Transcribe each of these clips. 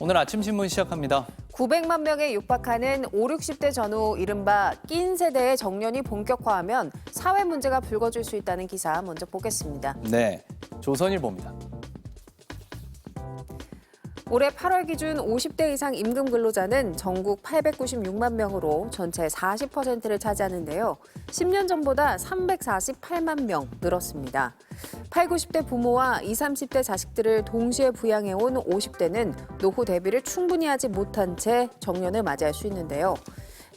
오늘 아침 신문 시작합니다. 900만 명에 육박하는 5, 60대 전후 이른바 낀 세대의 정년이 본격화하면 사회 문제가 불거질 수 있다는 기사 먼저 보겠습니다. 네, 조선일보입니다. 올해 8월 기준 50대 이상 임금 근로자는 전국 896만 명으로 전체 40%를 차지하는데요. 10년 전보다 348만 명 늘었습니다. 8, 90대 부모와 20, 30대 자식들을 동시에 부양해온 50대는 노후 대비를 충분히 하지 못한 채 정년을 맞이할 수 있는데요.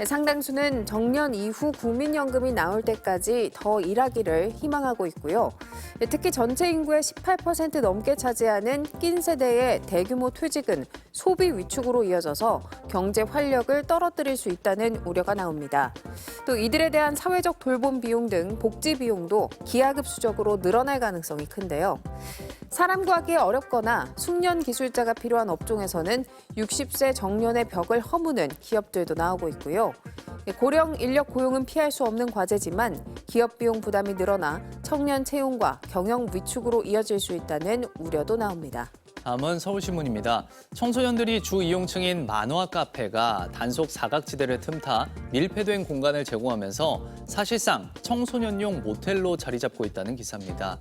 상당수는 정년 이후 국민연금이 나올 때까지 더 일하기를 희망하고 있고요. 특히 전체 인구의 18% 넘게 차지하는 낀 세대의 대규모 퇴직은 소비 위축으로 이어져서 경제 활력을 떨어뜨릴 수 있다는 우려가 나옵니다. 또 이들에 대한 사회적 돌봄 비용 등 복지 비용도 기하급수적으로 늘어날 가능성이 큰데요. 사람 구하기 어렵거나 숙련 기술자가 필요한 업종에서는 60세 정년의 벽을 허무는 기업들도 나오고 있고요. 고령 인력 고용은 피할 수 없는 과제지만 기업 비용 부담이 늘어나 청년 채용과 경영 위축으로 이어질 수 있다는 우려도 나옵니다. 다음은 서울신문입니다. 청소년들이 주 이용층인 만화 카페가 단속 사각지대를 틈타 밀폐된 공간을 제공하면서 사실상 청소년용 모텔로 자리 잡고 있다는 기사입니다.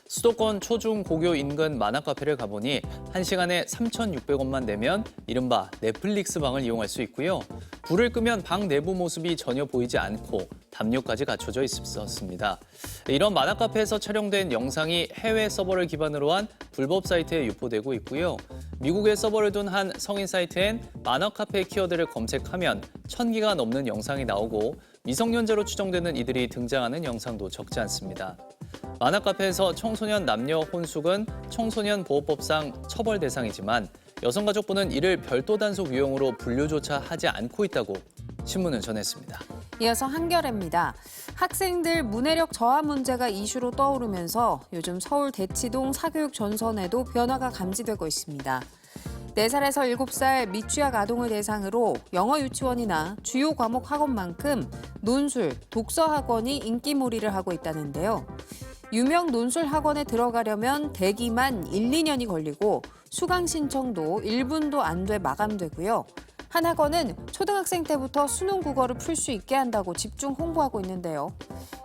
수도권 초중 고교 인근 만화 카페를 가보니 1시간에 3,600원만 내면 이른바 넷플릭스 방을 이용할 수 있고요. 불을 끄면 방 내부 모습이 전혀 보이지 않고 담요까지 갖춰져 있었습니다. 이런 만화 카페에서 촬영된 영상이 해외 서버를 기반으로 한 불법 사이트에 유포되고 있고요. 미국에 서버를 둔 한 성인 사이트엔 만화 카페 키워드를 검색하면 1,000개가 넘는 영상이 나오고 미성년자로 추정되는 이들이 등장하는 영상도 적지 않습니다. 만화 카페에서 청소년 남녀 혼숙은 청소년 보호법상 처벌 대상이지만 여성가족부는 이를 별도 단속 유형으로 분류조차 하지 않고 있다고 신문은 전했습니다. 이어서 한겨레입니다. 학생들 문해력 저하 문제가 이슈로 떠오르면서 요즘 서울 대치동 사교육 전선에도 변화가 감지되고 있습니다. 4살에서 7살 미취학 아동을 대상으로 영어 유치원이나 주요 과목 학원만큼 논술, 독서 학원이 인기몰이를 하고 있다는데요. 유명 논술 학원에 들어가려면 대기만 1, 2년이 걸리고 수강 신청도 1분도 안 돼 마감되고요. 한 학원은 초등학생 때부터 수능 국어를 풀 수 있게 한다고 집중 홍보하고 있는데요.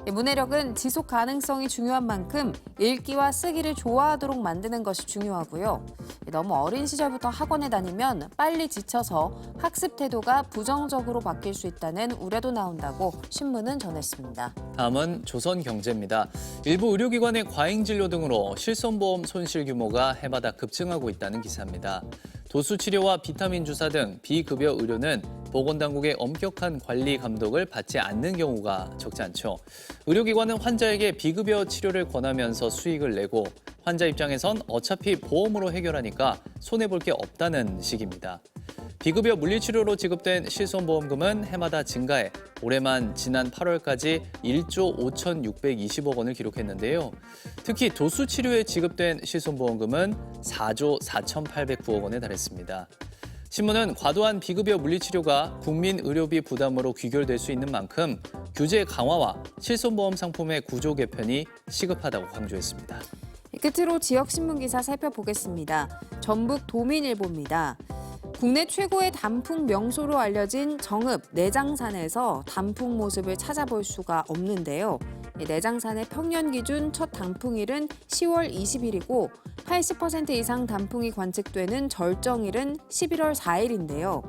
문해력은 지속 가능성이 중요한 만큼 읽기와 쓰기를 좋아하도록 만드는 것이 중요하고요. 너무 어린 시절부터 학원에 다니면 빨리 지쳐서 학습 태도가 부정적으로 바뀔 수 있다는 우려도 나온다고 신문은 전했습니다. 다음은 조선경제입니다. 일부 의료기관의 과잉 진료 등으로 실손보험 손실 규모가 해마다 급증하고 있다는 기사입니다. 도수 치료와 비타민 주사 등 비급여 의료는 보건당국의 엄격한 관리 감독을 받지 않는 경우가 적지 않죠. 의료기관은 환자에게 비급여 치료를 권하면서 수익을 내고 환자 입장에선 어차피 보험으로 해결하니까 손해볼 게 없다는 식입니다. 비급여 물리치료로 지급된 실손보험금은 해마다 증가해 올해만 지난 8월까지 1조 5,620억 원을 기록했는데요. 특히 도수치료에 지급된 실손보험금은 4조 4,809억 원에 달했습니다. 신문은 과도한 비급여 물리치료가 국민 의료비 부담으로 귀결될 수 있는 만큼 규제 강화와 실손보험 상품의 구조 개편이 시급하다고 강조했습니다. 끝으로 지역신문 기사 살펴보겠습니다. 전북 도민일보입니다. 국내 최고의 단풍 명소로 알려진 정읍 내장산에서 단풍 모습을 찾아볼 수가 없는데요. 내장산의 평년 기준 첫 단풍일은 10월 20일이고 80% 이상 단풍이 관측되는 절정일은 11월 4일인데요.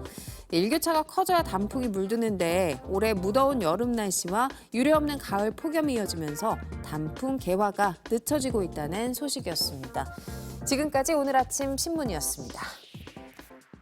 일교차가 커져야 단풍이 물드는데 올해 무더운 여름 날씨와 유례없는 가을 폭염이 이어지면서 단풍 개화가 늦춰지고 있다는 소식이었습니다. 지금까지 오늘 아침 신문이었습니다.